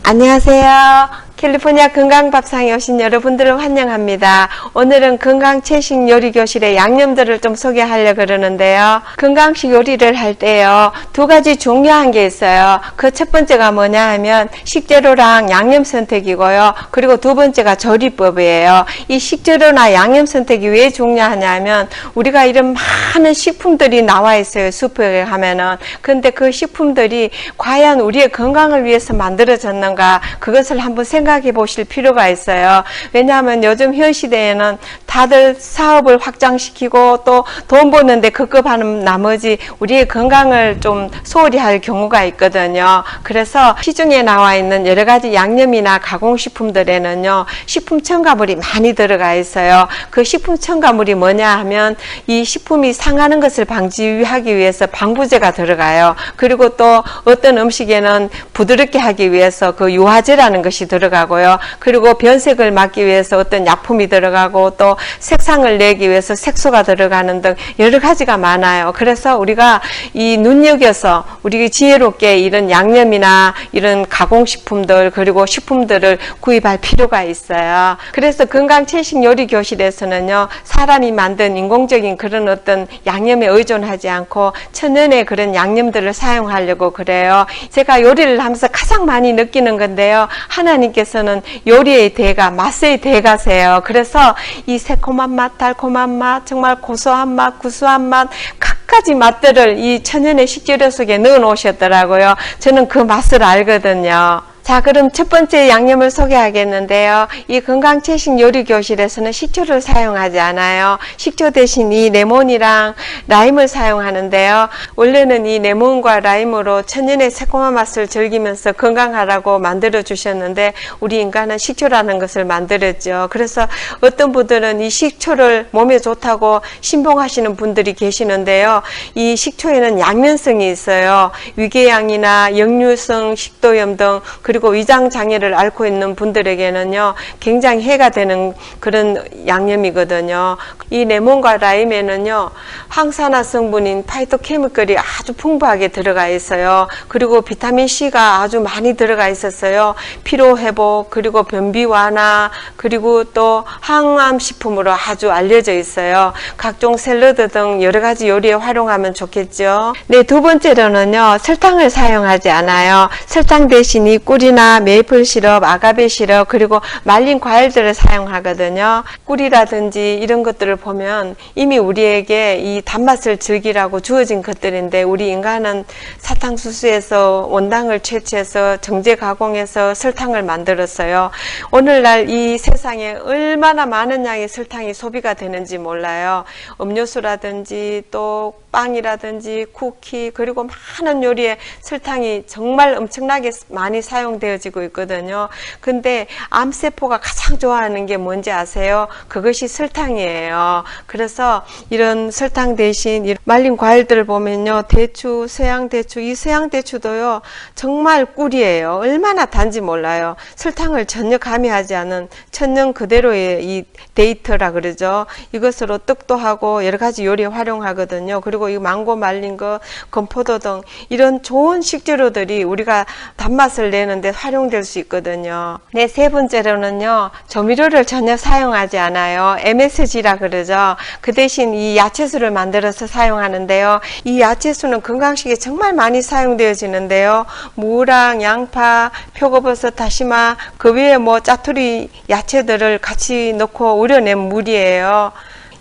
안녕하세요. 캘리포니아 건강밥상에 오신 여러분들을 환영합니다. 오늘은 건강채식 요리교실의 양념들을 좀 소개하려고 그러는데요. 건강식 요리를 할 때요, 두 가지 중요한 게 있어요. 그 첫 번째가 뭐냐 하면 식재료랑 양념 선택이고요. 그리고 두 번째가 조리법이에요. 이 식재료나 양념 선택이 왜 중요하냐 하면 우리가 이런 많은 식품들이 나와 있어요. 슈퍼에 가면은. 근데 그 식품들이 과연 우리의 건강을 위해서 만들어졌는가, 그것을 한번 생각해 보실 필요가 있어요. 왜냐하면 요즘 현 시대에는 다들 사업을 확장시키고 또 돈 버는데 급급하는 나머지 우리의 건강을 좀 소홀히 할 경우가 있거든요. 그래서 시중에 나와 있는 여러 가지 양념이나 가공식품들에는요, 식품 첨가물이 많이 들어가 있어요. 그 식품 첨가물이 뭐냐 하면 이 식품이 상하는 것을 방지하기 위해서 방부제가 들어가요. 그리고 또 어떤 음식에는 부드럽게 하기 위해서 그 유화제라는 것이 들어가고요. 그리고 변색을 막기 위해서 어떤 약품이 들어가고 또 색상을 내기 위해서 색소가 들어가는 등 여러 가지가 많아요. 그래서 우리가 이 눈여겨서 우리 지혜롭게 이런 양념이나 이런 가공식품들 그리고 식품들을 구입할 필요가 있어요. 그래서 건강채식 요리교실에서는요, 사람이 만든 인공적인 그런 어떤 양념에 의존하지 않고 천연의 그런 양념들을 사용하려고 그래요. 제가 요리를 하면서 가장 많이 느끼는 건데요, 하나님께서는 요리의 대가, 맛의 대가세요. 그래서 이 새콤한 맛, 달콤한 맛, 정말 고소한 맛, 구수한 맛, 각가지 맛들을 이 천연의 식재료 속에 넣어 놓으셨더라고요. 저는 그 맛을 알거든요. 자, 그럼 첫 번째 양념을 소개하겠는데요. 이 건강채식 요리교실에서는 식초를 사용하지 않아요. 식초 대신 이 레몬이랑 라임을 사용하는데요. 원래는 이 레몬과 라임으로 천연의 새콤한 맛을 즐기면서 건강하라고 만들어 주셨는데 우리 인간은 식초라는 것을 만들었죠. 그래서 어떤 분들은 이 식초를 몸에 좋다고 신봉하시는 분들이 계시는데요. 이 식초에는 양면성이 있어요. 위궤양이나 역류성 식도염 등 그리고 위장 장애를 앓고 있는 분들에게는요, 굉장히 해가 되는 그런 양념이거든요. 이 레몬과 라임에는요, 항산화 성분인 파이토케미컬이 아주 풍부하게 들어가 있어요. 그리고 비타민 C가 아주 많이 들어가 있었어요. 피로 회복, 그리고 변비 완화, 그리고 또 항암 식품으로 아주 알려져 있어요. 각종 샐러드 등 여러 가지 요리에 활용하면 좋겠죠. 네, 두 번째로는요, 설탕을 사용하지 않아요. 설탕 대신 이 꿀이나 메이플 시럽, 아가베 시럽, 그리고 말린 과일들을 사용하거든요. 꿀이라든지 이런 것들을 보면 이미 우리에게 이 단맛을 즐기라고 주어진 것들인데 우리 인간은 사탕수수에서 원당을 채취해서 정제 가공해서 설탕을 만들었어요. 오늘날 이 세상에 얼마나 많은 양의 설탕이 소비가 되는지 몰라요. 음료수라든지 또 빵이라든지 쿠키, 그리고 많은 요리에 설탕이 정말 엄청나게 많이 사용되어지고 있거든요. 근데 암세포가 가장 좋아하는 게 뭔지 아세요? 그것이 설탕이에요. 그래서 이런 설탕 대신 말린 과일들을 보면요, 대추, 서양대추, 이 서양대추도요, 정말 꿀이에요. 얼마나 단지 몰라요. 설탕을 전혀 가미하지 않은 천연 그대로의 이 데이터라 그러죠. 이것으로 떡도 하고 여러 가지 요리에 활용하거든요. 그리고 이 망고 말린 거, 건포도 등 이런 좋은 식재료들이 우리가 단맛을 내는데 활용될 수 있거든요. 네, 세 번째로는요, 조미료를 전혀 사용하지 않아요. MSG라 그러죠. 그 대신 이 야채수를 만들어서 사용하는데요. 이 야채수는 건강식에 정말 많이 사용되어지는데요. 무랑 양파, 표고버섯, 다시마, 그 위에 뭐 짜투리 야채들을 같이 넣고 우려낸 물이에요.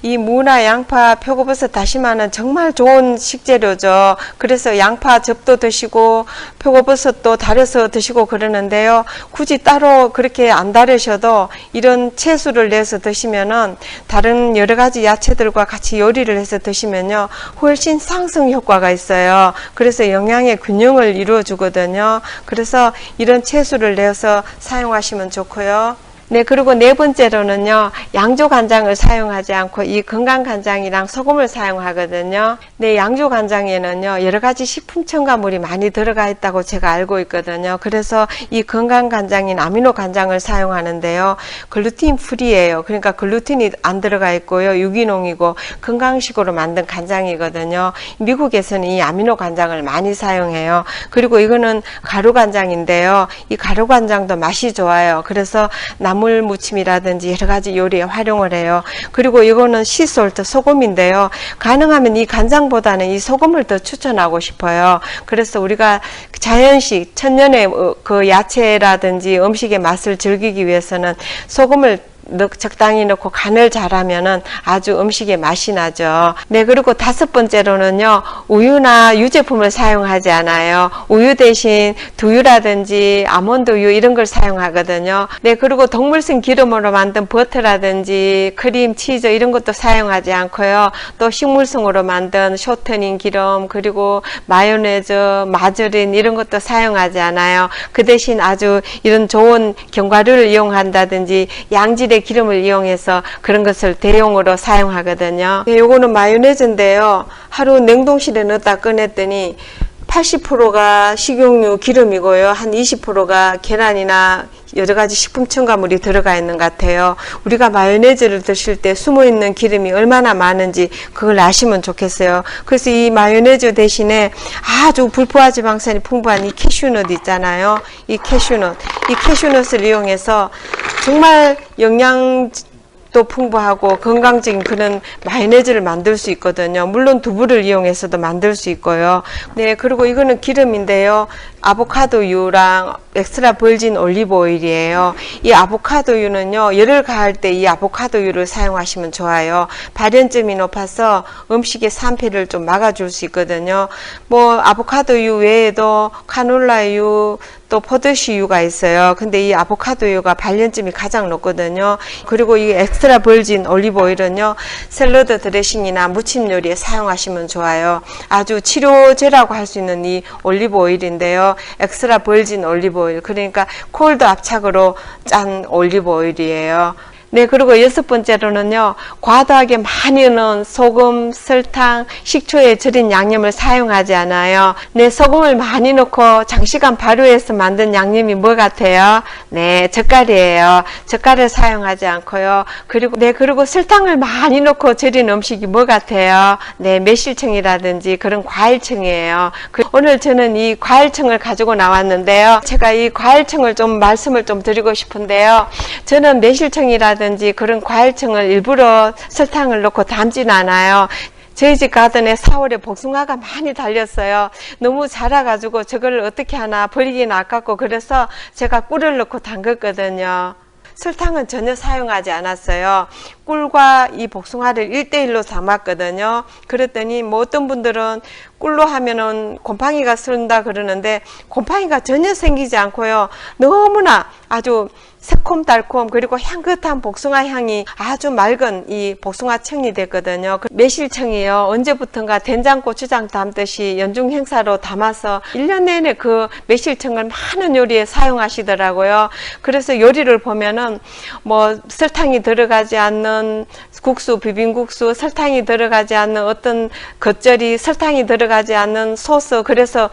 이 무나 양파, 표고버섯, 다시마는 정말 좋은 식재료죠. 그래서 양파즙도 드시고 표고버섯도 달여서 드시고 그러는데요. 굳이 따로 그렇게 안 달으셔도 이런 채수를 내서 드시면은 다른 여러 가지 야채들과 같이 요리를 해서 드시면요, 훨씬 상승 효과가 있어요. 그래서 영양의 균형을 이루어 주거든요. 그래서 이런 채수를 내서 사용하시면 좋고요. 네, 그리고 네 번째로는요, 양조간장을 사용하지 않고 이 건강간장이랑 소금을 사용하거든요. 네, 양조간장에는요, 여러 가지 식품 첨가물이 많이 들어가 있다고 제가 알고 있거든요. 그래서 이 건강간장인 아미노간장을 사용하는데요, 글루틴 프리예요. 그러니까 글루틴이 안 들어가 있고요, 유기농이고 건강식으로 만든 간장이거든요. 미국에서는 이 아미노간장을 많이 사용해요. 그리고 이거는 가루간장인데요, 이 가루간장도 맛이 좋아요. 그래서 나물 무침이라든지 여러 가지 요리에 활용을 해요. 그리고 이거는 시솔트, 소금인데요. 가능하면 이 간장보다는 이 소금을 더 추천하고 싶어요. 그래서 우리가 자연식, 천년의 그 야채라든지 음식의 맛을 즐기기 위해서는 소금을 적당히 넣고 간을 잘하면은 아주 음식의 맛이 나죠. 네, 그리고 다섯 번째로는요, 우유나 유제품을 사용하지 않아요. 우유 대신 두유라든지 아몬드우유 이런 걸 사용하거든요. 네, 그리고 동물성 기름으로 만든 버터라든지 크림, 치즈 이런 것도 사용하지 않고요. 또 식물성으로 만든 쇼트닝 기름, 그리고 마요네즈, 마저린 이런 것도 사용하지 않아요. 그 대신 아주 이런 좋은 견과류를 이용한다든지 양질의 기름을 이용해서 그런 것을 대용으로 사용하거든요. 네, 요거는 마요네즈인데요. 하루 냉동실에 넣었다 꺼냈더니 80%가 식용유 기름이고요. 한 20%가 계란이나 여러 가지 식품 첨가물이 들어가 있는 것 같아요. 우리가 마요네즈를 드실 때 숨어있는 기름이 얼마나 많은지 그걸 아시면 좋겠어요. 그래서 이 마요네즈 대신에 아주 불포화 지방산이 풍부한 이 캐슈넛 있잖아요. 이 캐슈넛을 이용해서 정말 영양도 풍부하고 건강적인 그런 마요네즈를 만들 수 있거든요. 물론 두부를 이용해서도 만들 수 있고요. 네, 그리고 이거는 기름인데요. 아보카도유랑 엑스트라 버진 올리브 오일이에요. 이 아보카도유는요, 열을 가할 때 이 아보카도유를 사용하시면 좋아요. 발연점이 높아서 음식의 산패를 좀 막아줄 수 있거든요. 뭐 아보카도유 외에도 카놀라유, 또 포도씨유가 있어요. 근데 이 아보카도유가 발연점이 가장 높거든요. 그리고 이 엑스트라 버진 올리브 오일은요, 샐러드 드레싱이나 무침 요리에 사용하시면 좋아요. 아주 치료제라고 할 수 있는 이 올리브 오일인데요. 엑스트라 버진 올리브 오일, 그러니까 콜드 압착으로 짠 올리브 오일이에요. 네, 그리고 여섯 번째로는요, 과도하게 많이 넣은 소금, 설탕, 식초에 절인 양념을 사용하지 않아요. 네, 소금을 많이 넣고 장시간 발효해서 만든 양념이 뭐 같아요? 네, 젓갈이에요. 젓갈을 사용하지 않고요. 그리고 설탕을 많이 넣고 절인 음식이 뭐 같아요? 네, 매실청이라든지 그런 과일청이에요. 오늘 저는 이 과일청을 가지고 나왔는데요. 제가 이 과일청을 좀 말씀을 좀 드리고 싶은데요. 저는 매실청이라든지 그런 과일청을 일부러 설탕을 넣고 담진 않아요. 저희 집 가든에 4월에 복숭아가 많이 달렸어요. 너무 자라가지고 저걸 어떻게 하나 버리기는 아깝고 그래서 제가 꿀을 넣고 담갔거든요. 설탕은 전혀 사용하지 않았어요. 꿀과 이 복숭아를 1:1로 담았거든요. 그랬더니 뭐 어떤 분들은 꿀로 하면은 곰팡이가 쓴다 그러는데 곰팡이가 전혀 생기지 않고요. 너무나 아주 새콤달콤 그리고 향긋한 복숭아 향이 아주 맑은 이 복숭아청이 됐거든요. 매실청이요. 언제부턴가 된장 고추장 담듯이 연중 행사로 담아서 1년 내내 그 매실청을 많은 요리에 사용하시더라고요. 그래서 요리를 보면은 뭐 설탕이 들어가지 않는 국수, 비빔국수, 설탕이 들어가지 않는 어떤 겉절이, 설탕이 들어가지 않는 소스, 그래서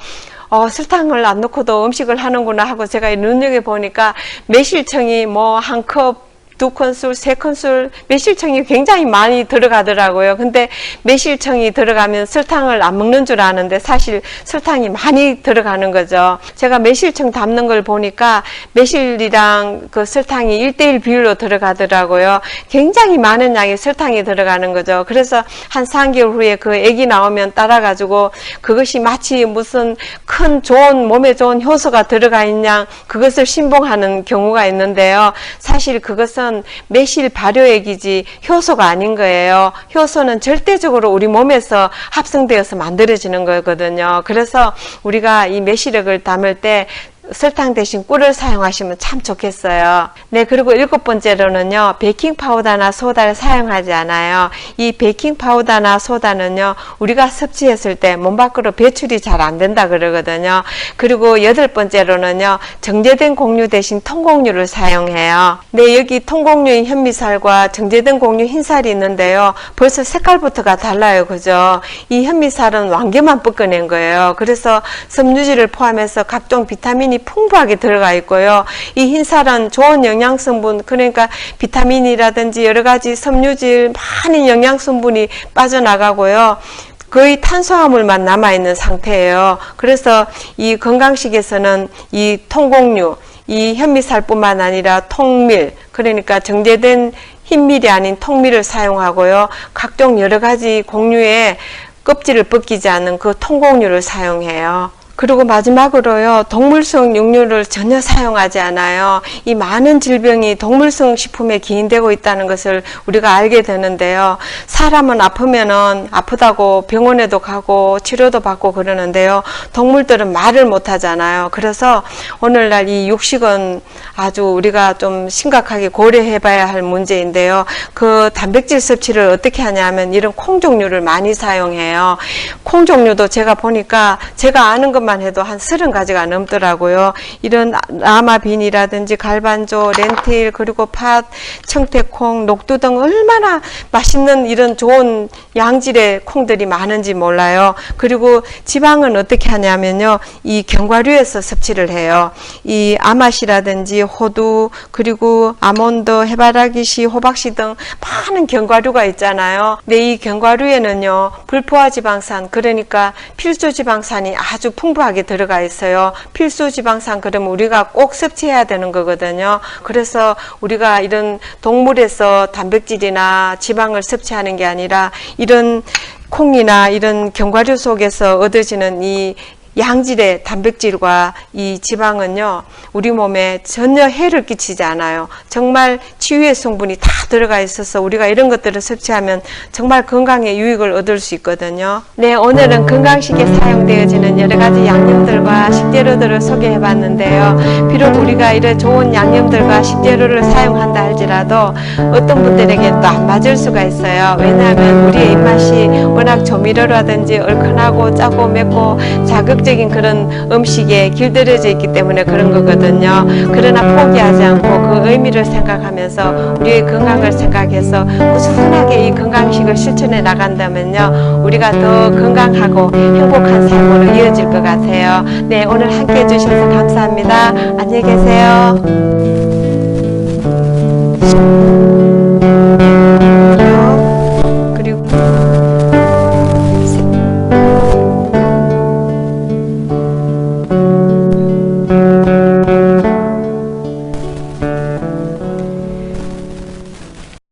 설탕을 안 넣고도 음식을 하는구나 하고 제가 눈여겨보니까 매실청이 뭐 한 컵, 2큰술, 3큰술 매실청이 굉장히 많이 들어가더라고요. 근데 매실청이 들어가면 설탕을 안 먹는 줄 아는데 사실 설탕이 많이 들어가는 거죠. 제가 매실청 담는 걸 보니까 매실이랑 그 설탕이 1:1 비율로 들어가더라고요. 굉장히 많은 양의 설탕이 들어가는 거죠. 그래서 한 3개월 후에 그 애기 나오면 따라가지고 그것이 마치 무슨 큰 좋은 몸에 좋은 효소가 들어가 있냐 그것을 신봉하는 경우가 있는데요. 사실 그것은 매실 발효액이지 효소가 아닌 거예요. 효소는 절대적으로 우리 몸에서 합성되어서 만들어지는 거거든요. 그래서 우리가 이 매실액을 담을 때 설탕 대신 꿀을 사용하시면 참 좋겠어요. 네, 그리고 7번째로는요, 베이킹 파우더나 소다를 사용하지 않아요. 이 베이킹 파우더나 소다는요, 우리가 섭취했을 때 몸 밖으로 배출이 잘 안 된다 그러거든요. 그리고 8번째로는요, 정제된 곡류 대신 통곡류를 사용해요. 네, 여기 통곡류인 현미살과 정제된 곡류 흰살이 있는데요. 벌써 색깔부터가 달라요. 그죠? 이 현미살은 왕개만 볶아낸 거예요. 그래서 섬유질을 포함해서 각종 비타민이 풍부하게 들어가 있고요. 이 흰살은 좋은 영양성분, 그러니까 비타민이라든지 여러 가지 섬유질, 많은 영양성분이 빠져나가고요. 거의 탄수화물만 남아있는 상태예요. 그래서 이 건강식에서는 이 통곡류, 이 현미살뿐만 아니라 통밀, 그러니까 정제된 흰밀이 아닌 통밀을 사용하고요. 각종 여러 가지 곡류에 껍질을 벗기지 않는 그 통곡류를 사용해요. 그리고 마지막으로요, 동물성 육류를 전혀 사용하지 않아요. 이 많은 질병이 동물성 식품에 기인되고 있다는 것을 우리가 알게 되는데요. 사람은 아프면은 아프다고 병원에도 가고 치료도 받고 그러는데요. 동물들은 말을 못 하잖아요. 그래서 오늘날 이 육식은 아주 우리가 좀 심각하게 고려해 봐야 할 문제인데요. 그 단백질 섭취를 어떻게 하냐면 이런 콩 종류를 많이 사용해요. 콩 종류도 제가 보니까 제가 아는 것만 해도 한 30가지가 넘더라고요. 이런 라마빈이라든지 갈반조, 렌틸, 그리고 팥, 청태콩, 녹두 등 얼마나 맛있는 이런 좋은 양질의 콩들이 많은지 몰라요. 그리고 지방은 어떻게 하냐면요, 이 견과류에서 섭취를 해요. 이 아맛이라든지 호두, 그리고 아몬드, 해바라기씨, 호박씨 등 많은 견과류가 있잖아요. 근데 이 견과류에는요, 불포화 지방산, 그러니까 필수 지방산이 아주 풍부하게 들어가 있어요. 필수 지방산 그러면 우리가 꼭 섭취해야 되는 거거든요. 그래서 우리가 이런 동물에서 단백질이나 지방을 섭취하는 게 아니라 이런 콩이나 이런 견과류 속에서 얻어지는 이 양질의 단백질과 이 지방은요, 우리 몸에 전혀 해를 끼치지 않아요. 정말 치유의 성분이 다 들어가 있어서 우리가 이런 것들을 섭취하면 정말 건강에 유익을 얻을 수 있거든요. 네, 오늘은 건강식에 사용되어지는 여러 가지 양념들과 식재료들을 소개해 봤는데요. 비록 우리가 이런 좋은 양념들과 식재료를 사용한다 할지라도 어떤 분들에겐 또 안 맞을 수가 있어요. 왜냐하면 우리의 입맛이 워낙 조미료라든지 얼큰하고 짜고 맵고 자극적인 그런 음식에 길들여져 있기 때문에 그런 거거든요. 그러나 포기하지 않고 그 의미를 생각하면서 우리의 건강을 생각해서 꾸준하게 이 건강식을 실천해 나간다면요, 우리가 더 건강하고 행복한 삶으로 이어질 것 같아요. 네, 오늘 함께 해주셔서 감사합니다. 안녕히 계세요.